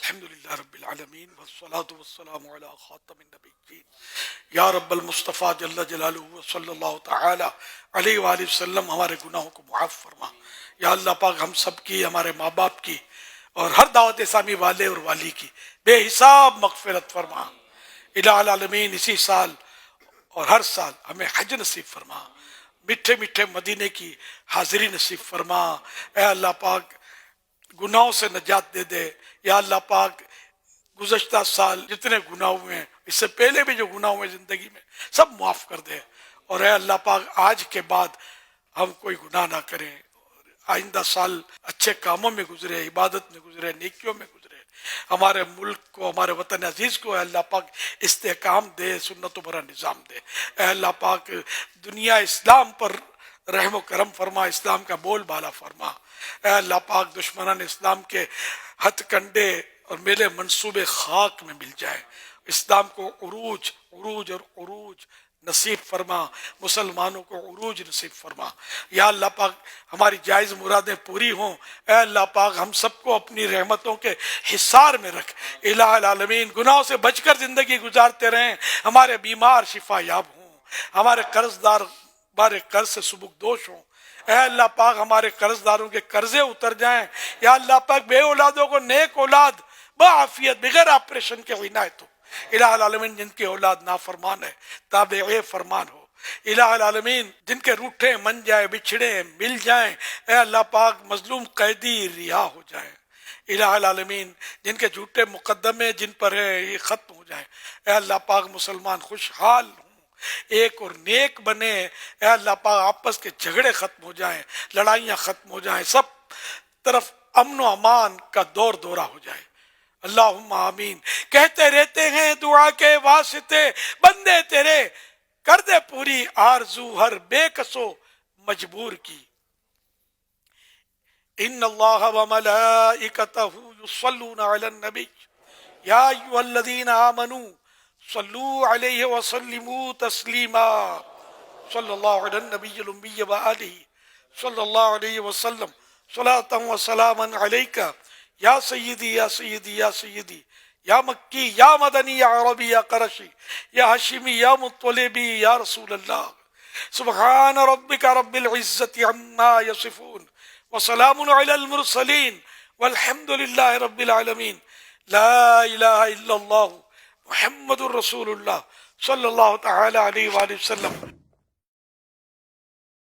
الحمد للہ رب العالمین والصلاة والسلام علی خاتم النبیین یا رب المصطفیٰ جل جلالہ صلی اللہ تعالی علیہ وآلہ وسلم ہمارے گناہوں کو معاف فرما۔ یا اللہ پاک ہم سب کی، ہمارے ماں باپ کی اور ہر دعوت اسلامی والے اور والی کی بے حساب مغفرت فرما۔ الہ العالمین اسی سال اور ہر سال ہمیں حج نصیب فرما، میٹھے میٹھے مدینے کی حاضری نصیب فرما۔ اے اللہ پاک گناہوں سے نجات دے دے۔ یا اللہ پاک گزشتہ سال جتنے گناہ ہوئے ہیں، اس سے پہلے بھی جو گناہ ہوئے زندگی میں، سب معاف کر دے۔ اور اے اللہ پاک آج کے بعد ہم کوئی گناہ نہ کریں، آئندہ سال اچھے کاموں میں گزرے، عبادت میں گزرے، نیکیوں میں گزرے۔ ہمارے ملک کو، ہمارے وطن عزیز کو اے اللہ پاک استحکام دے، سنت و برا نظام دے۔ اے اللہ پاک دنیا اسلام پر رحم و کرم فرما، اسلام کا بول بالا فرما۔ اے اللہ پاک دشمنان اسلام کے ہتھ کنڈے اور میلے منصوبے خاک میں مل جائے، اسلام کو عروج اور عروج نصیب فرما، مسلمانوں کو عروج نصیب فرما۔ یا اللہ پاک ہماری جائز مرادیں پوری ہوں۔ اے اللہ پاک ہم سب کو اپنی رحمتوں کے حصار میں رکھ۔ الہ العالمین گناہوں سے بچ کر زندگی گزارتے رہیں، ہمارے بیمار شفا یاب ہوں، ہمارے قرض دار بارے قرض سے سبکدوش ہوں۔ اے اللہ پاک ہمارے قرض داروں کے قرضے اتر جائیں۔ یا اللہ پاک بے اولادوں کو نیک اولاد بعافیت بغیر آپریشن کے عنایت ہو۔ الہ العالمین جن کی اولاد نافرمان ہے تابع فرمان ہو۔ الہ العالمین جن کے روٹھے من جائے، بچھڑے مل جائیں، اے اللہ پاک مظلوم قیدی رہا ہو جائیں۔ الہ العالمین جن کے جھوٹے مقدمے جن پر ہے یہ ختم ہو جائیں۔ اے اللہ پاک مسلمان خوشحال ہوں، ایک اور نیک بنے۔ اے اللہ پاک آپس کے جھگڑے ختم ہو جائیں، لڑائیاں ختم ہو جائیں، سب طرف امن و امان کا دور دورہ ہو جائے۔ اللہم آمین۔ کہتے رہتے ہیں دعا کے واسطے بندے تیرے، کر دے پوری آرزو ہر بے کسو مجبور کی۔ ان اللہ وملائکتہ یصلون علی النبی یا ایھا الذین آمنوا صلوا علیہ وسلموا تسلیما۔ صلی اللہ علی النبی الامی وآلہ صلی اللہ علیہ وسلم صلاۃ و سلاما علیک یا سیدی یا سیدی یا سیدی، یا مکی یا مدنی یا عربی یا قرشی یا ہاشمی یا مطلبی یا رسول اللہ۔ سبحان ربک رب العزت عما یصفون وسلام علی المرسلین والحمد للہ رب العالمین۔ لا الہ الا اللہ محمد الرسول اللہ صلی اللہ تعالی علیہ وآلہ وسلم۔